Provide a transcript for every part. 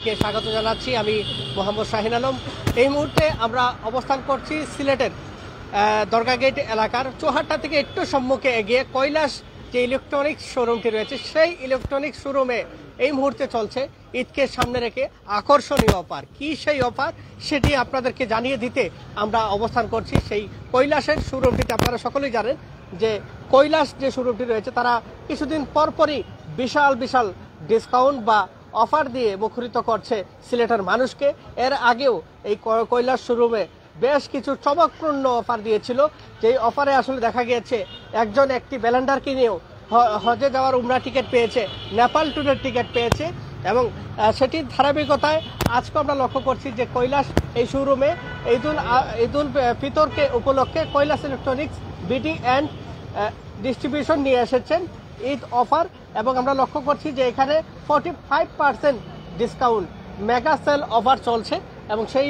কে স্বাগত জানাচ্ছি। আমি মোহাম্মদ শাহিন আলম। এই মুহূর্তে আমরা অবস্থান করছি সিলেটের দরগা গেট এলাকার চৌহাট্টা থেকে একটু সম্মুখে এগিয়ে কৈলাস যে ইলেকট্রনিক্স শোরুমটি রয়েছে, সেই ইলেকট্রনিক্স শোরুমে এই মুহূর্তে চলছে ঈদকে সামনে রেখে আকর্ষণীয় অফার। কি সেই অফার সেটি আপনাদেরকে জানিয়ে দিতে আমরা অবস্থান করছি সেই কৈলাসের শোরুমটিতে। আপনারা সকলেই জানেন যে কৈলাস যে শোরুমটি রয়েছে তারা কিছুদিন পরপরই বিশাল বিশাল ডিসকাউন্ট বা অফার দিয়ে মুখরিত করছে সিলেটের মানুষকে। এর আগেও এই কৈলাস শোরুমে বেশ কিছু চমকপূর্ণ অফার দিয়েছিল, যেই অফারে আসলে দেখা গিয়েছে একজন একটি ব্যালেন্ডার কিনেও হজে যাওয়ার উমরা টিকিট পেয়েছে, নেপাল ট্যুরের টিকিট পেয়েছে। এবং সেটির ধারাবাহিকতায় আজকে আমরা লক্ষ্য করছি যে কৈলাস এই শোরুমে ঈদুল ফিতরকে উপলক্ষে Kailash electronics BD and distribution নিয়ে এসেছেন ঈদ অফার। এবং আমরা লক্ষ্য করছি যে এখানে 45% ডিসকাউন্ট মেগা সেল অফার চলছে। এবং সেই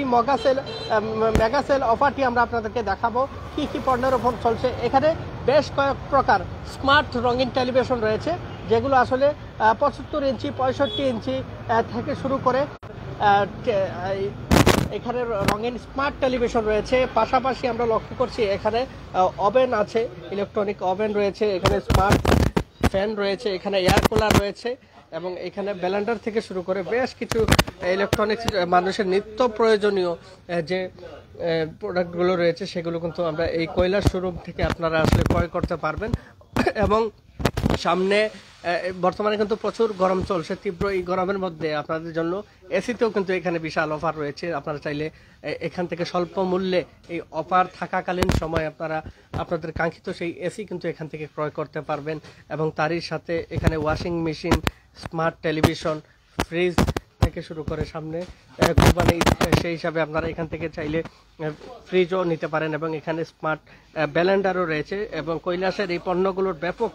মেগা সেল অফারটি আমরা আপনাদেরকে দেখাবো কি কি পণ্যের ওপর চলছে। এখানে বেশ কয়েক প্রকার স্মার্ট রঙিন টেলিভিশন রয়েছে, যেগুলো আসলে 75 ইঞ্চি 65 ইঞ্চি থেকে শুরু করে এখানে রঙিন স্মার্ট টেলিভিশন রয়েছে। পাশাপাশি আমরা লক্ষ্য করছি এখানে ওভেন আছে, ইলেকট্রনিক ওভেন রয়েছে, এখানে স্মার্ট ফ্যান রয়েছে, এখানে এয়ার কুলার রয়েছে এবং এখানে ব্লেন্ডার থেকে শুরু করে বেশ কিছু ইলেকট্রনিক্স মানুষের নিত্য প্রয়োজনীয় যে প্রোডাক্টগুলো রয়েছে সেগুলো কিন্তু আমরা এই কৈলাস শোরুম থেকে আপনারা আসলে ক্রয় করতে পারবেন। এবং সামনে বর্তমানে কিন্তু প্রচুর গরম চলছে, তীব্র এই গরমের মধ্যে আপনাদের জন্য এসিতেও কিন্তু এখানে বিশাল অফার রয়েছে। আপনারা চাইলে এখান থেকে স্বল্প মূল্যে এই অফার থাকাকালীন সময় আপনারা আপনাদের কাঙ্ক্ষিত সেই এসি কিন্তু এখান থেকে ক্রয় করতে পারবেন। এবং তারই সাথে এখানে washing machine, smart television, fridge থেকে শুরু করে সামনে কোরবানি সেই হিসাবে আপনারা এখান থেকে চাইলে ফ্রিজও নিতে পারেন। এবং এখানে স্মার্ট ব্লেন্ডারও রয়েছে। এবং কৈলাসের এই পণ্যগুলোর ব্যাপক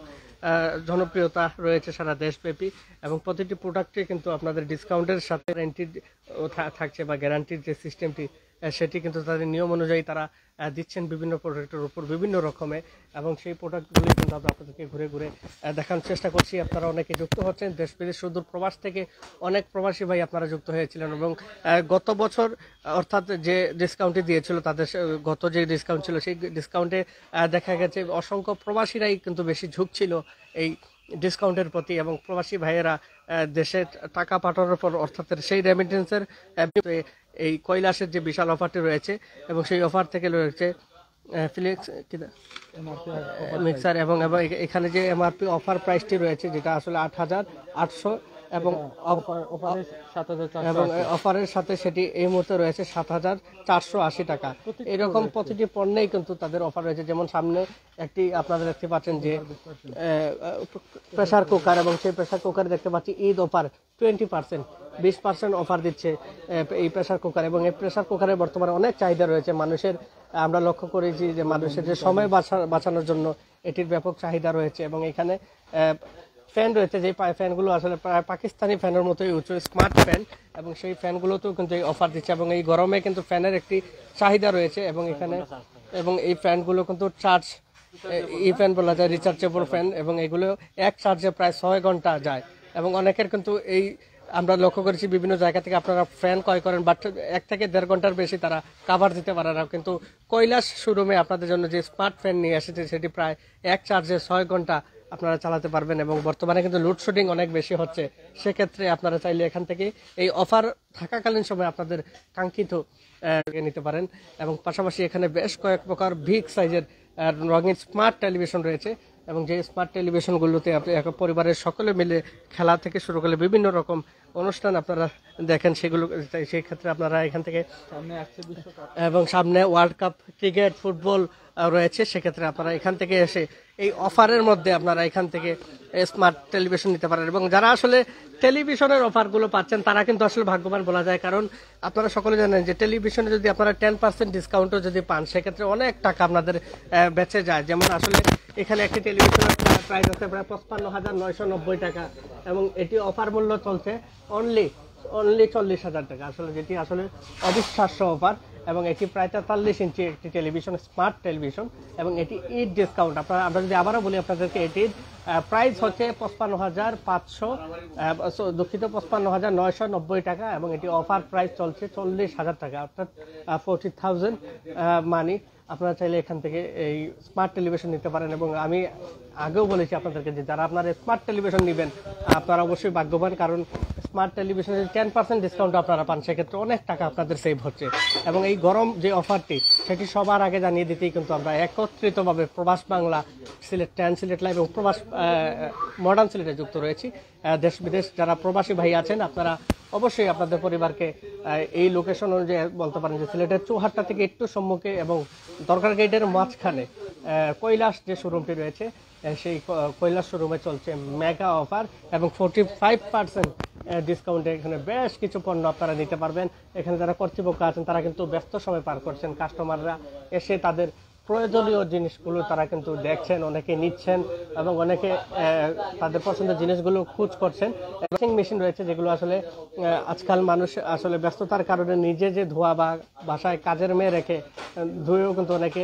জনপ্রিয়তা রয়েছে সারা দেশব্যাপী এবং প্রতিটি প্রোডাক্টে কিন্তু আপনাদের ডিসকাউন্টের সাথে গ্যারান্টি থাকছে বা গ্যারান্টির যে সিস্টেমটি সেটি কিন্তু তাদের নিয়ম অনুযায়ী তারা দিচ্ছেন বিভিন্ন প্রোডাক্টের উপর বিভিন্ন রকমের। এবং সেই প্রোডাক্টগুলি কিন্তু আমরা আপনাদেরকে ঘুরে ঘুরে দেখানোর চেষ্টা করছি। আপনারা অনেকে যুক্ত হচ্ছেন দেশ বিদেশ সুদূর প্রবাস থেকে, অনেক প্রবাসী ভাই আপনারা যুক্ত হয়েছিলেন। এবং গত বছর অর্থাৎ যে ডিসকাউন্টটি দিয়েছিল তাদের গত যে ডিসকাউন্ট ছিল সেই ডিসকাউন্টে দেখা গেছে অসংখ্য প্রবাসীরাই কিন্তু বেশি ঝুঁকছিল এই ডিসকাউন্টের প্রতি। এবং প্রবাসী ভাইয়েরা দেশে টাকা পাঠানোর পর অর্থাৎ সেই রেমিটেন্সের এই কৈলাসের যে বিশাল অফারটি রয়েছে এবং সেই অফার থেকে রয়েছে ফিলিক্স মিক্সার এবং এখানে যে এমআরপি অফার প্রাইসটি রয়েছে যেটা আসলে 8,800 এবং অফারের সাথে সেটি এই মুহূর্তে রয়েছে 7,480 টাকা। এরকম প্রতিটি পণ্যেই কিন্তু তাদের অফার রয়েছে। যেমন সামনে একটি আপনারা দেখতে পাচ্ছেন যে প্রেসার কুকার, এবং সেই প্রেসার কুকারে দেখতে পাচ্ছি ঈদ অফার 20% অফার দিচ্ছে এই প্রেসার কুকার। এবং এই প্রেসার কুকারের বর্তমানে অনেক চাহিদা রয়েছে মানুষের। আমরা লক্ষ্য করেছি যে মানুষের যে সময় বাঁচানোর জন্য এটির ব্যাপক চাহিদা রয়েছে। এবং এখানে ফ্যান রয়েছে, যে ফ্যানগুলো আসলে প্রায় পাকিস্তানি ফ্যানের মতোই উঁচু স্মার্ট ফ্যান, এবং সেই ফ্যানগুলোতেও কিন্তু এই অফার দিচ্ছে। এবং এই গরমে কিন্তু ফ্যানের একটি চাহিদা রয়েছে। এবং এখানে এই ফ্যানগুলো কিন্তু চার্জ ই ফ্যান বলা যায়, রিচার্জেবল ফ্যান। এবং এগুলো এক চার্জে প্রায় 6 ঘন্টা যায়। এবং অনেকের কিন্তু এই আমরা লক্ষ্য করেছি বিভিন্ন জায়গা থেকে আপনারা ফ্যান ক্রয় করেন বাট 1 থেকে 1.5 ঘন্টার বেশি তারা কাভার দিতে পারে না। কিন্তু কৈলাস শোরুমে আপনাদের জন্য যে স্মার্ট ফ্যান নিয়ে এসেছে সেটি প্রায় এক চার্জে 6 ঘন্টা আপনারা চালাতে পারবেন। এবং বর্তমানে কিন্তু লোডশেডিং অনেক বেশি হচ্ছে, সেক্ষেত্রে আপনারা চাইলে এখান থেকে এই অফার থাকাকালীন সময় আপনাদের কাঙ্ক্ষিত নিতে পারেন। এবং পাশাপাশি এখানে বেশ কয়েক প্রকার বিগ সাইজের রঙিন স্মার্ট টেলিভিশন রয়েছে। এবং যে স্মার্ট টেলিভিশনগুলোতে আপনি এক পরিবারের সকলে মিলে খেলা থেকে শুরু করলে বিভিন্ন রকম অনুষ্ঠান আপনারা দেখেন, সেগুলো সেই ক্ষেত্রে আপনারা এখান থেকে এবং সামনে ওয়ার্ল্ড কাপ ক্রিকেট ফুটবল রয়েছে, সেক্ষেত্রে আপনারা এখান থেকে এসে এই অফারের মধ্যে আপনারা এখান থেকে স্মার্ট টেলিভিশন নিতে পারেন। এবং যারা আসলে টেলিভিশনের অফারগুলো পাচ্ছেন তারা কিন্তু আসলে ভাগ্যবান বলা যায়, কারণ আপনারা সকলে জানেন যে টেলিভিশনে যদি আপনারা 10% ডিসকাউন্টও যদি পান সেক্ষেত্রে অনেক টাকা আপনাদের বেঁচে যায়। যেমন আসলে এখানে একটি টেলিভিশনের প্রাইস আছে প্রায় 55,990 টাকা এবং এটি অফার মূল্য চলছে অনলি অনলি 40,000 টাকা, আসলে যেটি আসলে অবিশ্বাস্য অফার। এবং এটি প্রায় 43 ইঞ্চি একটি টেলিভিশন, স্মার্ট টেলিভিশন, এবং এটি ঈদ ডিসকাউন্ট। আমরা যদি আবারও বলি আপনাদেরকে, এটির প্রাইস হচ্ছে 55,500, দুঃখিত 55,990 টাকা, এবং এটি অফার প্রাইস চলছে 40,000 টাকা, অর্থাৎ 40,000 মানি। আপনারা চাইলে এখান থেকে এই স্মার্ট টেলিভিশন নিতে পারেন। এবং আমি আগেও বলেছি আপনাদেরকে যে যারা আপনারা স্মার্ট টেলিভিশন নেবেন আপনারা অবশ্যই ভাগ্যবান, কারণ স্মার্ট টেলিভিশনের 10% ডিসকাউন্ট আপনারা পান, সেক্ষেত্রে অনেক টাকা আপনাদের সেভ হচ্ছে। এবং এই গরম যে অফারটি সেটি সবার আগে জানিয়ে দিতেই কিন্তু আমরা একত্রিতভাবে প্রবাস বাংলা, সিলেট 10 সিলেট লাইভ এবং প্রবাস মডার্ন সিলেটে যুক্ত রয়েছি। দেশ বিদেশ যারা প্রবাসী ভাই আছেন আপনারা অবশ্যই আপনাদের পরিবারকে এই লোকেশন অনুযায়ী বলতে পারেন যে সিলেটের চৌহাট্টা থেকে একটু সম্মুখে এবং দরকার গেটের মাঝখানে কৈলাস যে শোরুমটি রয়েছে, সেই কৈলাস শোরুমে চলছে মেগা অফার এবং 45% ডিসকাউন্টে এখানে বেশ কিছু পণ্য আপনারা নিতে পারবেন। এখানে যারা কর্তৃপক্ষ আছেন তারা কিন্তু ব্যস্ত সময় পার করছেন, কাস্টমাররা এসে তাদের প্রয়োজনীয় জিনিসগুলো তারা কিন্তু দেখছেন, অনেকে নিচ্ছেন এবং অনেকে তাদের পছন্দের জিনিসগুলো খোঁজ করছেন। ওয়াশিং মেশিন রয়েছে যেগুলো আসলে আজকাল মানুষ আসলে ব্যস্ততার কারণে নিজে যে ধোয়া বা বাসায় কাজের মেয়ে রেখে ধুয়েও কিন্তু অনেকে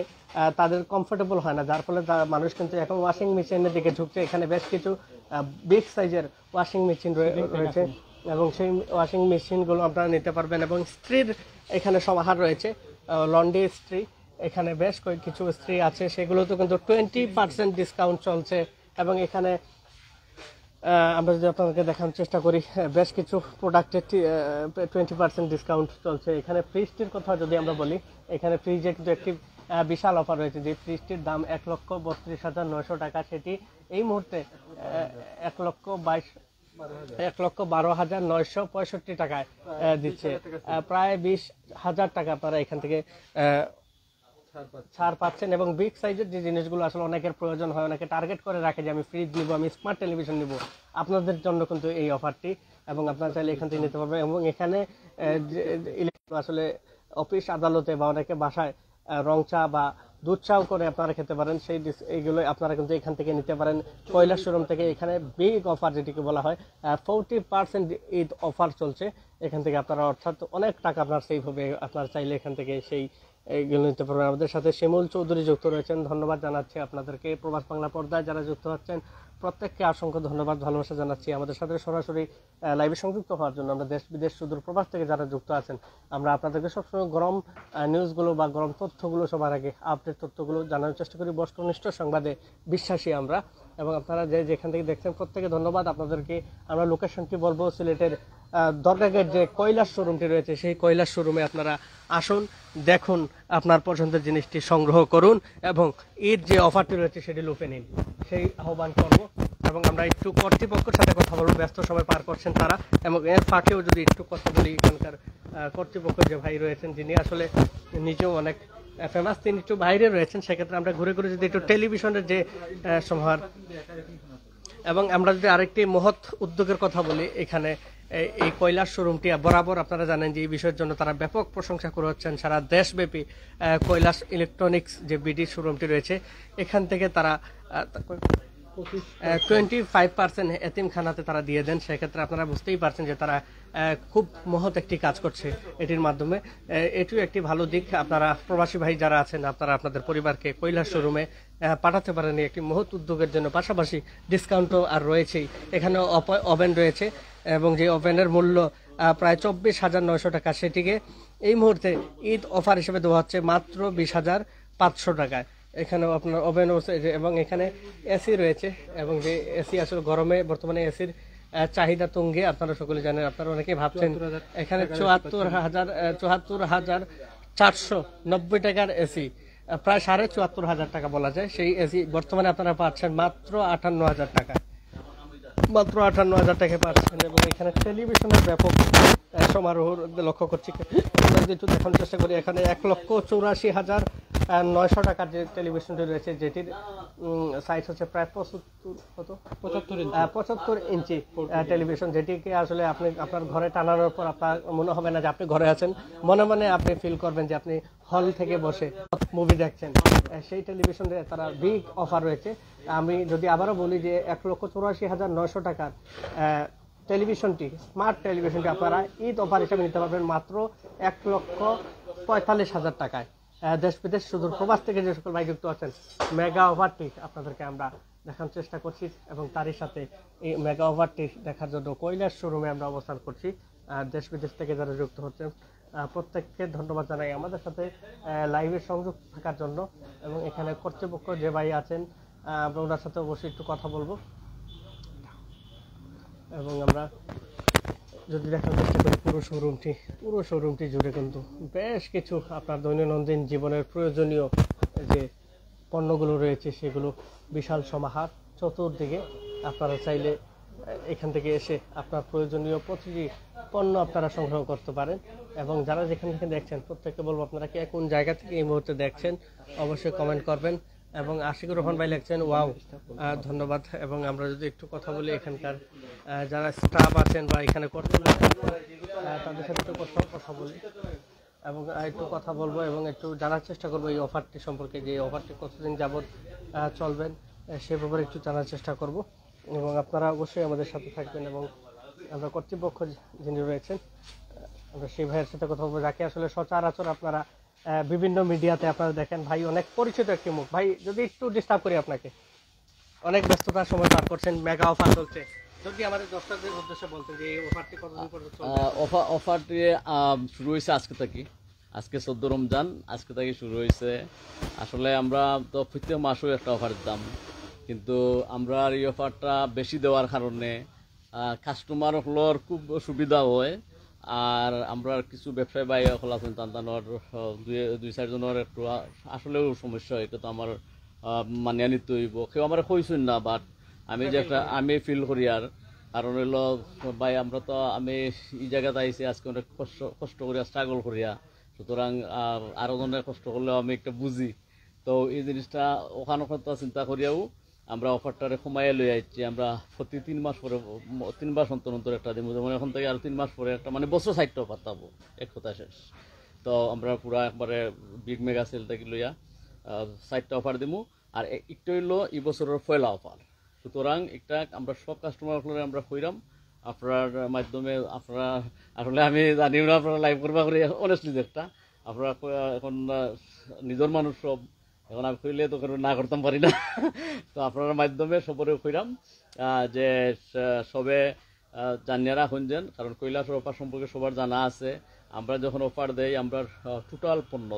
তাদের কমফোর্টেবল হয় না, যার ফলে মানুষ কিন্তু এখন ওয়াশিং মেশিনের দিকে ঝুঁকছে। এখানে বেশ কিছু বিগ সাইজের ওয়াশিং মেশিন রয়েছে এবং সেই ওয়াশিং মেশিনগুলো আপনারা নিতে পারবেন। এবং স্ত্রীর এখানে সমাহার রয়েছে, লন্ড্রি স্ত্রী, এখানে বেশ কিছু স্ত্রী আছে, সেগুলোতে কিন্তু 20% ডিসকাউন্ট চলছে। এবং এখানে আমরা যদি আপনাদেরকে দেখানোর চেষ্টা করি, বেশ কিছু প্রোডাক্টে 20% ডিসকাউন্ট চলছে। এখানে ফ্রিজটির কথা যদি আমরা বলি, এখানে ফ্রিজে কিন্তু একটি বিশাল অফার রয়েছে। যে ফ্রিজটির দাম 1,32,900 টাকা, সেটি এই মুহূর্তে 1,12,965 টাকায় দিচ্ছে। প্রায় 20,000 টাকা আপনারা এখান থেকে ছাড় পাচ্ছেন। এবং বিগ সাইজের যে জিনিসগুলো আসলে অনেকের প্রয়োজন হয়, অনেকে টার্গেট করে রাখে যে আমি ফ্রিজ নিব, আমি স্মার্ট টেলিভিশন নিব, আপনাদের জন্য কিন্তু এই অফারটি, এবং আপনারা চাইলে এখান থেকে নিতে পারবেন। এবং এখানে আসলে অফিস আদালতে বা অনেকে বাসায় রং চা বা দুধ চাও করে আপনারা খেতে পারেন, সেই এইগুলো আপনারা কিন্তু এখান থেকে নিতে পারেন কৈলাস শোরুম থেকে। এখানে বিগ অফার যেটিকে বলা হয় 40% ঈদ অফার চলছে এখান থেকে আপনারা, অর্থাৎ অনেক টাকা আপনার সেভ হবে। আপনারা চাইলে এখান থেকে সেই এইগুলো নিতে পারবেন। আমাদের সাথে শিমুল চৌধুরী যুক্ত রয়েছেন, ধন্যবাদ জানাচ্ছি আপনাদেরকে। প্রবাস বাংলা পর্দায় যারা যুক্ত হচ্ছেন প্রত্যেককে অসংখ্য ধন্যবাদ, ভালোবাসা জানাচ্ছি আমাদের সাথে সরাসরি লাইভে সংযুক্ত হওয়ার জন্য। আমরা দেশ বিদেশ সুদূর প্রবাস থেকে যারা যুক্ত আছেন, আমরা আপনাদেরকে সবসময় গরম নিউজগুলো বা গরম তথ্যগুলো সবার আগে আপডেট তথ্যগুলো জানানোর চেষ্টা করি। বস্তুনিষ্ঠ সংবাদে বিশ্বাসী আমরা। এবং আপনারা যেখান থেকে দেখছেন প্রত্যেকে ধন্যবাদ আপনাদেরকে। আমরা লোকেশনটি বলবো, সিলেটের দরগাগেট যে কৈলাস শোরুমটি রয়েছে সেই কৈলাস শোরুমে আপনারা আসুন, দেখুন, আপনার পছন্দের জিনিসটি সংগ্রহ করুন এবং ঈদ যে অফারটি রয়েছে সেটি লুফে নিন, সেই আহ্বান করব। এবং আমরা একটু কর্তৃপক্ষের সাথে কথা বলবো, ব্যস্ত সময় পার করছেন তারা। এবং এর ফাঁকেও যদি একটু কথা বলি, এখানকার কর্তৃপক্ষ যে ভাই রয়েছেন যিনি আসলে নিজেও অনেক ফেমাস, তিনি একটু বাইরে রয়েছেন, সেক্ষেত্রে আমরা ঘুরে ঘুরে যদি একটু টেলিভিশনের যে সমাহার। এবং আমরা যদি আরেকটি মহৎ উদ্যোগের কথা বলি, এখানে এই কৈলাস শোরুমটি বরাবর আপনারা জানেন যে এই বিষয়ের জন্য তারা ব্যাপক প্রশংসা করে হচ্ছেন সারা দেশব্যাপী। কৈলাস ইলেকট্রনিক্স যে বিডি শোরুমটি রয়েছে, এখান থেকে তারা 25% এতিমখানাতে তারা দিয়ে দেন। সেক্ষেত্রে আপনারা বুঝতেই পারছেন যে তারা খুব মহৎ একটি কাজ করছে এটির মাধ্যমে। এটিও একটি ভালো দিক। আপনারা প্রবাসী ভাই যারা আছেন, আপনারা আপনাদের পরিবারকে কৈলাস শোরুমে পাঠাতে পারেন একটি মহৎ উদ্যোগের জন্য। পাশাপাশি ডিসকাউন্টও আর রয়েছেই। এখানে ওভেন রয়েছে এবং যে ওভেনের মূল্য প্রায় 24,900 টাকা, সেটিকে এই মুহূর্তে ঈদ অফার হিসেবে দেওয়া হচ্ছে মাত্র 20,500 টাকায়। এখানেও আপনার ওভেন এবং এখানে এসি রয়েছে। এবং যে এসি আসলে গরমে বর্তমানে এসির চাহিদা তুঙ্গে, আপনারা সকলে জানেন। আপনারা অনেকেই ভাবছেন এখানে 74,490 টাকার এসি, প্রায় 74,500 টাকা বলা যায়, সেই এসি বর্তমানে আপনারা পাচ্ছেন মাত্র 58,000 টাকা, মাত্র 58,000 টাকা পাচ্ছেন। এবং এখানে টেলিভিশনের ব্যাপক সমারোহ লক্ষ্য করছি। একটু দেখানোর চেষ্টা করি, এখানে 1,84,900 টাকার যে টেলিভিশনটি রয়েছে, যেটির সাইজ হচ্ছে প্রায় 75 ইঞ্চি টেলিভিশন, যেটিকে আসলে আপনি আপনার ঘরে টানানোর পর আপনার মনে হবে না যে আপনি ঘরে আছেন, মনে মনে আপনি ফিল করবেন যে আপনি হল থেকে বসে মুভি দেখছেন। সেই টেলিভিশনে তারা বিগ অফার রয়েছে। আমি যদি আবারও বলি যে 1,84,900 টাকার টেলিভিশনটি, স্মার্ট টেলিভিশনটি আপনারা ঈদ অফার হিসেবে নিতে পারবেন মাত্র 1,45,000 টাকায়। দেশ বিদেশ সুদূর প্রবাস থেকে যে সকল ভাই যুক্ত আছেন, মেগা অফারটি আপনাদেরকে আমরা দেখানোর চেষ্টা করছি এবং তারই সাথে এই মেগা অফারটি দেখার জন্য কৈলাস শোরুমে আমরা অবস্থান করছি। দেশ বিদেশ থেকে যারা যুক্ত হচ্ছেন প্রত্যেককে ধন্যবাদ জানাই আমাদের সাথে লাইভে সংযুক্ত থাকার জন্য। এবং এখানে কর্তৃপক্ষ যে ভাই আছেন আমরা ওনার সাথে অবশ্যই একটু কথা বলবো। এবং আমরা যদি দেখার চেষ্টা করি পুরো শোরুমটি জুড়ে কিন্তু বেশ কিছু আপনার দৈনন্দিন জীবনের প্রয়োজনীয় যে পণ্যগুলো রয়েছে সেগুলো বিশাল সমাহার চতুর্দিকে। আপনারা চাইলে এখান থেকে এসে আপনার প্রয়োজনীয় প্রতিটি পণ্য আপনারা সংগ্রহ করতে পারেন। এবং যারা যেখান থেকে দেখছেন প্রত্যেককে বলবো আপনারা কে কোন জায়গা থেকে এই মুহূর্তে দেখছেন অবশ্যই কমেন্ট করবেন। এবং আশিকুর রহমান ভাই লিখছেন ওয়াও, ধন্যবাদ। এবং আমরা যদি একটু কথা বলি এখানকার যারা স্টাফ আছেন বা এখানে কর্তৃপক্ষ তাদের সাথে একটু কথা বলি এবং একটু কথা বলবো এবং একটু জানার চেষ্টা করবো এই অফারটি সম্পর্কে, যে অফারটি কতদিন যাবৎ চলবেন সে ব্যাপারে একটু জানার চেষ্টা করব। এবং আপনারা অবশ্যই আমাদের সাথে থাকবেন। এবং আমরা কর্তৃপক্ষ যিনি রয়েছেন আমরা সেই ভাইয়ের সাথে কথা বলবো, যাকে আসলে সচরাচর আপনারা বিভিন্ন মিডিয়াতে আপনারা দেখেন। ভাই অনেক পরিচিত একটি মুখ। ভাই যদি একটু ডিস্টার্ব করি আপনাকে, অনেক ব্যস্ততার সময় পার করছেন, মেগা অফার চলছে, যদি আমাদের দর্শকদের উদ্দেশ্যে বলতেন যে এই অফারটি কতদিন পর্যন্ত চলবে? অফারটি শুরু হয়েছে আজকে থেকে, আজকে 14 রমজান, আজকে থেকে শুরু হয়েছে। আসলে আমরা তো প্রত্যেক মাসেও একটা অফার দিতাম, কিন্তু আমরা এই অফারটা বেশি দেওয়ার কারণে কাস্টমার হলোর খুব সুবিধা হয়। আর আমরা কিছু ব্যবসায়ী ভাই হল আছেন তান্তানোর দুই চারজনের একটু আসলেও সমস্যা হয়, এটা তো আমার মানিয়ে নিতে হইব। কেউ আমার কইছেন না, বাট আমি যে একটা আমি ফিল করি। আর কারণ হইল ভাই আমরা তো আমি এই জায়গাতে আইসি আজকে অনেক কষ্ট করিয়া স্ট্রাগল করিয়া, সুতরাং আরো ধরনের কষ্ট করলেও আমি একটা বুঝি। তো এই জিনিসটা ওখানে চিন্তা করিয়াও আমরা অফারটারে কমাইয়া লই আইছি। আমরা প্রতি 3 মাস পরে 3 মাস অন্তর একটা দিব, যেমন এখন থেকে আর 3 মাস পরে একটা মানে বছর 60টা অফার পাবো, এক কথা শেষ। তো আমরা পুরা একবারে বিগ মেগা সেল থেকে লইয়া 60টা অফার দিব। আর একটা হইলো এই বছরের পয়লা অফার। সুতরাং একটা আমরা সব কাস্টমার আমরা কইরাম আপনার মাধ্যমে। আপনারা আসলে আমি জানিও না আপনারা লাইভ করবা করে অনেস্টলি একটা আপনারা এখন নিজের মানুষ সব, এখন আমি কইলে তো না করতাম পারি না। তো আপনার মাধ্যমে সবরে কইরাম যে সবে জানিয়ে রাখুন যেন, কারণ কৈলাসের অফার সম্পর্কে সবার জানা আছে। আমরা যখন অফার দেই আমরা টোটাল পণ্য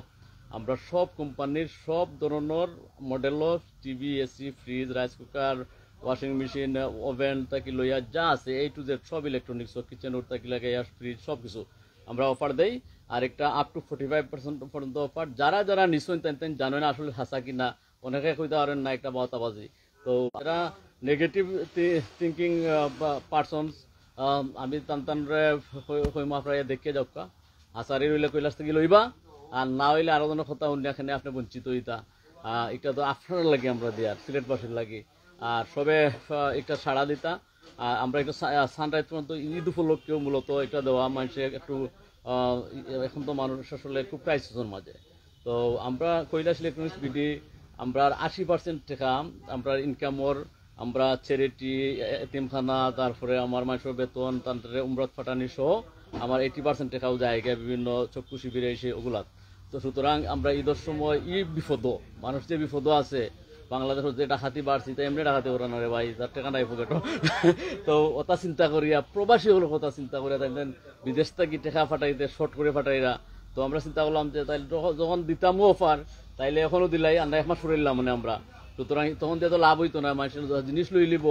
আমরা সব কোম্পানির সব ধরনের মডেলর TV, AC, fridge, rice cooker, washing machine, oven থাকি লইয়া যা আছে এই টু জেড সব ইলেকট্রনিক্স, কিচেন ওর থাকি লাগে ফ্রিজ সব কিছু আমরা অফার দেই। আর একটা আপ টু 45% পর্যন্ত অফার। যারা যারা নিশ্চয় তেন জানেন না আসলে হাসা কিনা, অনেকে কইতে পারেন না একটা বাতাবাজি। তো যারা নেগেটিভ থিঙ্কিং পার্সনস আমি টানরে কইম আপনারা দেখে যাওকা, হাসারি রইলে কৈলাস থেকে লইবা, আর না হইলে আরো জনের কথা অন্যখানে আপনি বঞ্চিত হইতা। এটা তো আপনার লাগে আমরা দিই আর সিলেটবাসীর লাগে। আর সবে একটা সাড়া দিতা। আমরা একটা সানরাইজ পর্যন্ত ঈদ উপলক্ষেও মূলত এটা দেওয়া মানুষের একটু এখন তো মানুষ আসলে খুব ক্রাইসিসের মাঝে। তো আমরা কৈলাস ইলেকট্রনিক্স বিডি আমরা 80% টাকা আমরা ইনকামর আমরা চ্যারিটি, এতিমখানা, তারপরে আমার মানুষের বেতন, তারপরে উমরাত ফাটানি সহ আমার 80% টাকাও জায়গা বিভিন্ন চক্ষু শিবিরে এসে ওগুলা। তো সুতরাং আমরা ঈদের সময় বিপদ মানুষ যে বিপদ আছে বাংলাদেশের যে ডাকাতি বাড়ছি তাই এমনি ডাকাতি করা না রে ভাই, তার টাকা নাই পকেট। তো ওটা চিন্তা করিয়া প্রবাসী হলো কথা চিন্তা করিয়া তাই বিদেশ থেকে টাকা ফাটাইতে শর্ট করে ফাটাইরা। তো আমরা চিন্তা করলাম যে তাইলে যখন দিতামও অফার তাইলে এখনো দিলাই আমরা 1 মাস ফুরাইলাম মানে আমরা। সুতরাং তখন দিয়ে তো লাভ হইতো না, মানুষের জিনিস লই লিব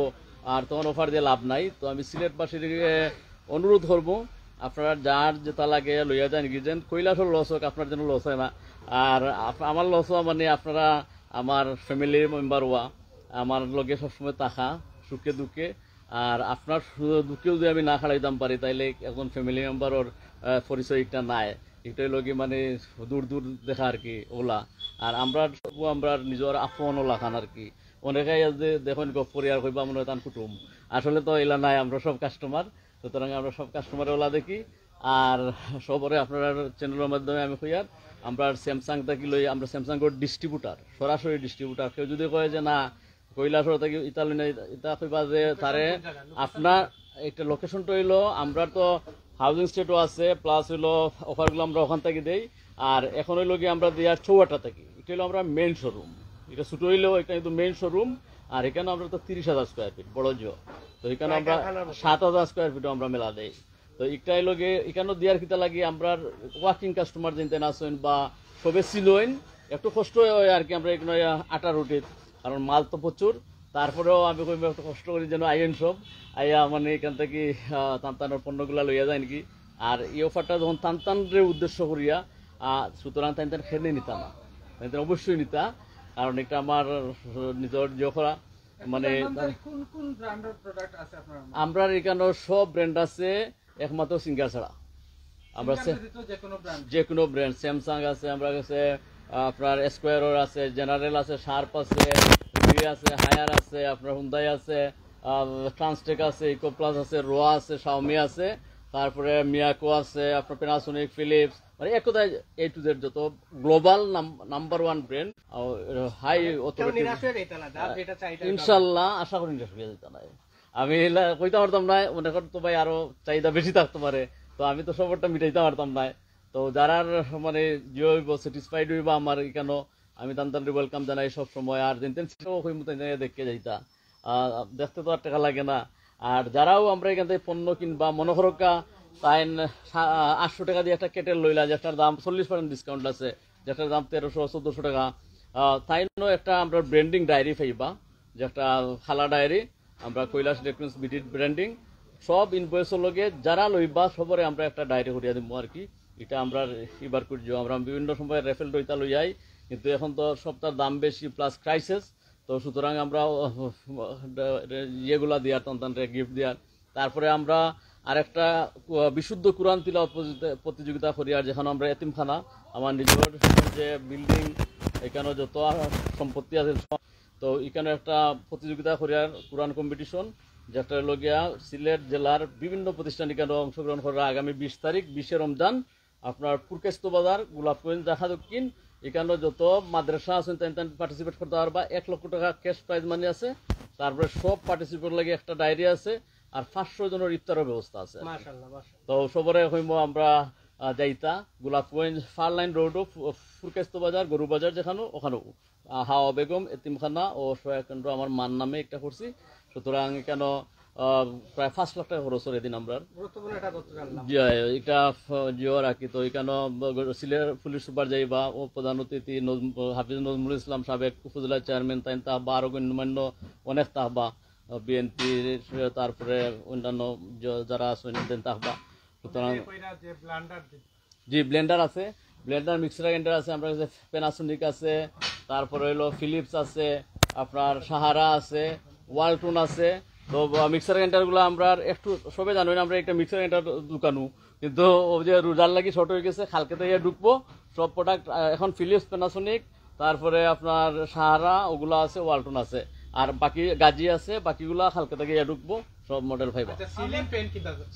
আর তখন অফার দিয়ে লাভ নাই। তো আমি সিলেটবাসীর অনুরোধ করবো আপনারা যার যেটা লাগে লইয়া যান গিয়েছেন, কৈলাসের লস হোক আপনার যেন লস হয় না। আর আমার লস হওয়া মানে আপনারা আমার ফ্যামিলির মেম্বার হওয়া, আমার লগে সবসময় থাকা সুখে দুঃখে। আর আপনার দুঃখেও যদি আমি না খাড়াইতাম পারি তাইলে এখন ফ্যামিলি মেম্বারের পরিচয় একটা নাই, একটাই লগে মানে দূর দূর দেখা আর কি ওলা। আর আমরা নিজের আপন ওলা খান আর কি। অনেকে যে দেখুন গপ পরিবার কইবা মনে হয় তান কুটুম, আসলে তো এলা নাই, আমরা সব কাস্টমার। সুতরাং আমরা সব কাস্টমার ওলা দেখি। আর সবরে আপনার চ্যানেলের মাধ্যমে আমি কইয়ার আমরা স্যামসাং থাকি লই আমরা স্যামসাং ডিস্ট্রিবিউটার, সরাসরি ডিস্ট্রিবিউটার। কেউ যদি কয় যে না কৈলাসর থেকে ইতালি ইতা কইবা যে তারে আপনার একটা লোকেশনটা হইলো আমরা তো হাউজিং স্টেটও আছে প্লাস হইলো অফারগুলো আমরা ওখান থেকে দেই আর এখন হইলো কি আমরা দিই আর চৌয়াটা থেকে এটা হলো আমরা মেইন শোরুম এটা ছোট হইলেও এটা কিন্তু মেইন শোরুম আর এখানে আমরা তো 30,000 স্কোয়ার ফিট বড় জো তো এখানে আমরা 7,000 স্কোয়ার ফিটও আমরা মেলা দেই তো একটা হইলো গিয়ে এখানে দেওয়ার কিতা লাগে আমরা ওয়ার্কিং কাস্টমার যেতে আসেন বা সবে সিলোইন একটু কষ্ট হয় আর কি আমরা এখানে আটা রুটির কারণ মাল তো প্রচুর তারপরেও আমি কইব একটু কষ্ট করি যেন আইন সব আইয়া মানে এখান থেকে তানতানের পণ্যগুলা লইয়া যায় নাকি আর এই অফারটা যখন তানতানের উদ্দেশ্য করিয়া সুতরাং তানতান খেলে নিতা না তানতান অবশ্যই নিতা কারণ এটা আমার নিজের জোখরা মানে আমরা এখানে সব ব্র্যান্ড আছে একমাত্র সিঙ্গার ছাড়া আমরা যে কোনো ব্র্যান্ড স্যামসাং আছে আমরা কাছে আপনার স্কোয়ারর আছে জেনারেল আছে শার্প আছে আছে হায়ার আছে আপনার হুন্দাই আছে ট্রান্সটেক আছে ইকো প্লাস আছে রোয়া আছে শাওমি আছে তারপরে মিয়াকো আছে আপনার প্যানাসোনিক ফিলিপস মানে এক কথায় এ টু জেড যত global number one brand high authority ইনশাল্লাহ আশা করি নিরাশ হয়ে যেতে নাই আমি কইতে পারতাম না মনে করতো ভাই আরো চাহিদা বেশি থাকতে পারে তো আমি তো সবরটা মিটাইতে পারতাম না তো যারা মানে যে হইব স্যাটিসফাইড হইবা আমার কেন আমি তান্তানরে ওয়েলকাম জানাই সব সময় আর দেখতে যাইতা দেখতে তো আর টাকা লাগে না আর যারাও আমরা এখান থেকে পণ্য কিনবা মনে করকা তাই 800 টাকা দিয়ে একটা কেটেল লইলা যেটার দাম 40% ডিসকাউন্ট আছে যেটার দাম 1300-1400 টাকা তাই একটা আমরা ব্র্যান্ডিং ডায়েরি পাইবা যেটা খালা ডায়েরি আমরা কৈলাস ইলেকট্রনিক্স বিডি ব্র্যান্ডিং সব ইনভয়েসের লগে যারা লইবা সবরে আমরা একটা ডায়েরি করিয়া দিব আর কি এটা আমরা এবার করছি আমরা বিভিন্ন সময় রেফেল ডইতা লইয়াই কিন্তু এখন তো সবটার দাম বেশি প্লাস ক্রাইসিস তো সুতরাং আমরা ইয়েগুলা দিয়ার তন্তান্ত্রে গিফট দিয়ার তারপরে আমরা আরেকটা বিশুদ্ধ কোরআন তিলাওয়াত প্রতিযোগিতা করি আর যেখানে আমরা এতিমখানা আমার নিজের যে বিল্ডিং এখানে যত সম্পত্তি আছে তো এখানে একটা প্রতিযোগিতা করি আর কোরআন কম্পিটিশন যেটা লগিয়া সিলেট জেলার বিভিন্ন প্রতিষ্ঠান এখানে অংশগ্রহণ করা আগামী 20 তারিখ 20 রমজান আপনার পুরকেস্ত বাজার গোলাপগঞ্জ দেখা দক্ষিণ এখানে যত মাদ্রাসা আছেন তাই পার্টিসিপেট করতে পারবা 1 লক্ষ টাকা ক্যাশ প্রাইজ মানি আছে তারপরে সব পার্টিসিপেট লাগে একটা ডায়েরি আছে আর 500 জনের ইফতারের ব্যবস্থা আছে তো সবরে হইম আমরা যাইতা গোলাপগঞ্জ ফার লাইন রোড ফুরকেস্ত বাজার গরু বাজার যেখানে ওখানেও হাওয়া বেগম এতিমখানা ও সহায়কেন্দ্র আমার মান নামে একটা করছি সুতরাং কেন প্রায় 5 লাখ টাকা খরচ করে দিন আমরা এটা জিও রাখি তো এখানে সিলেট পুলিশ সুপার যাইবা ও প্রধান অতিথি হাফিজ নজরুল ইসলাম সাবেক উপজেলা চেয়ারম্যান তাই তাহবা আরো গণ্যমান্য অনেক তাহবা বিএনপি তারপরে অন্যান্য যারা আছেন তাহবা সুতরাং জি ব্লেন্ডার আছে ব্লেন্ডার মিক্সার গ্রাইন্ডার আছে আমরা কাছে প্যানাসোনিক আছে তারপরে হইলো ফিলিপস আছে আপনার সাহারা আছে ওয়ালটন আছে তো মিক্সার গ্রাইন্ডারগুলো আমরা একটু সবে জানো না আমরা একটা মিক্সার গ্রাইন্ডার দোকানু কিন্তু ও যে রোজার লাগি শর্ট হয়ে গেছে কালকে থেকে ঢুকবো সব প্রোডাক্ট এখন ফিলিপস প্যানাসোনিক তারপরে আপনার সাহারা ওগুলো আছে ওয়ালটন আছে আর বাকি গাজি আছে বাকিগুলা কালকে থেকে ঢুকবো সব মডেল পাইবা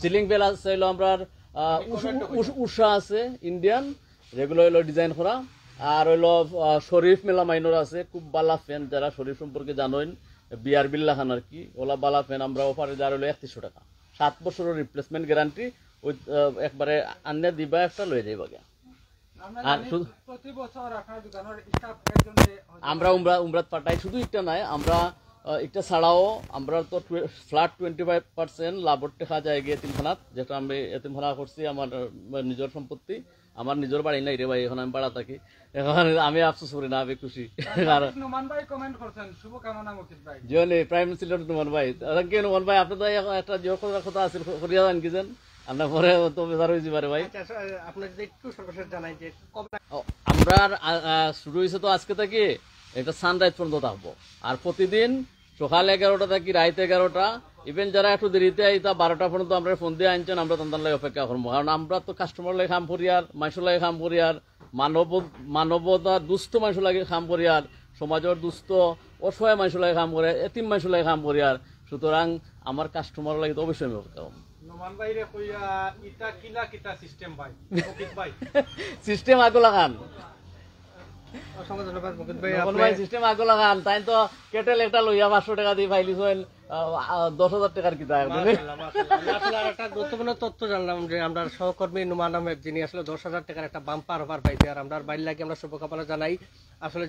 সিলিং ফ্যান আছে হইলো আমরা উষা আছে ইন্ডিয়ান যেগুলো হইলো ডিজাইন করা আর হইলো শরীফ মেলা মাইনর আছে খুব বালা ফ্যান যারা শরীফ সম্পর্কে জানেন বিআর বিল্লা খান আর কি ওলা বালা ফ্যান আমরা অফারে যার হইলো 3100 টাকা 7 বছরের রিপ্লেসমেন্ট গ্যারান্টি ওই একবারে আন্নে দিবা একটা লয়ে যাইবা আর আমরা উমরাত পাঠাই শুধু একটা নাই আমরা এটা ছাড়াও আমরা তো ফ্ল্যাট 25% লাভর টাকা যায় গিয়ে এতিমখানাত যেটা আমি এতিমখানা করছি আমার নিজের সম্পত্তি আমার নিজের বাড়ি নাই রে ভাই এখন আমি ভাড়া থাকি এখন আমি আফসোস করি না আমি খুশি জিওনি প্রাইম মিনিস্টার নুমান ভাই থ্যাংক ইউ নুমান ভাই আপনি তো একটা জিও কথা আছে করিয়া জান কি জান আমরা পরে তো বেজার হইছি পারে ভাই আপনি যদি একটু সর্বশেষ জানাই যে আমরা শুরু হয়েছে তো আজকে থেকে এটা সানরাইজ পর্যন্ত থাকবো আর প্রতিদিন সকাল 11টা থেকে রাত 11টা ইভেন যারা একটু দেরিতে আইতা 12টা পর্যন্ত আমরা ফোন দিয়ে আনছেন আমরা তান্তান লাগে অপেক্ষা করবো কারণ আমরা তো কাস্টমার লাগে কাম করি আর মানুষ লাগে কাম করি আর মানবতা দুস্থ মানুষ লাগে কাম করি আর সমাজের দুস্থ অসহায় মানুষ লাগে কাম করে এতিম মানুষ লাগে কাম করি আর সুতরাং আমার কাস্টমার লাগে তো অবশ্যই আমি অপেক্ষা করবো সিস্টেম আগলা খান অসংখ্য ধন্যবাদ মুকুদ ভাই। নকল আপনি ভাই সিস্টেম আগো লাগান, তাই তো কেটেল একটা লইয়া 500 টাকা দিয়ে ফাইলিস 10,000 টাকার কিতা মাশাআল্লাহ, মাশাআল্লাহ। আমি আসলে আরেকটা গুরুত্বপূর্ণ তথ্য জানলাম যে আমরা সহকর্মী নুমান আহমেদ, যিনি আসলে 10,000 টাকার একটা বাম্পার অফার পাইছে, আর আমরা বাইরে লাগে আমরা শুভকামনা জানাই। আসলে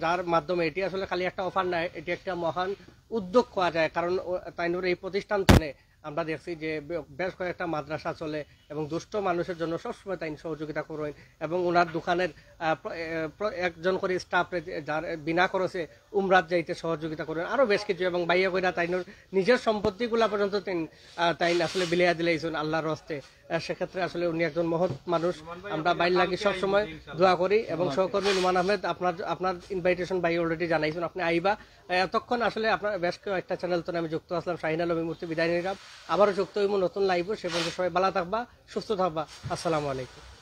যার মাধ্যমে এটি আসলে খালি একটা অফার নাই, এটি একটা মহান উদ্যোগ কোয়া যায়, কারণ তাইনুর এই প্রতিষ্ঠান থেকে আমরা দেখছি যে বেশ কয়েকটা মাদ্রাসা চলে এবং দুষ্ট মানুষের জন্য সবসময় তাই সহযোগিতা করেন, এবং ওনার দোকানের একজন করে স্টাফ যার বিনা খরচে উমরাত যাইতে সহযোগিতা করেন, আরো বেশ কিছু, এবং বাইয়া কইরা তাইনুর নিজের সম্পত্তিগুলা পর্যন্ত তাই আসলে বিলিয়া দিলেইছেন আল্লাহর হস্তে। সেক্ষেত্রে আসলে উনি একজন মহৎ মানুষ, আমরা বাইর লাগি সবসময় দোয়া করি। এবং সহকর্মী নুমান আহমেদ, আপনার ইনভাইটেশন ভাই অলরেডি জানাইছেন, আপনি আইবা। এতক্ষণ আসলে আপনার বেশ কয়েকটা চ্যানেল তো আমি যুক্ত আসলাম, শাহিন আলম এই মুহূর্তে বিদায় নিলাম, আবারও যুক্ত হইব নতুন লাইভ। সে পর্যন্ত সবাই ভালো থাকবা, সুস্থ থাকবা। আসসালামু আলাইকুম।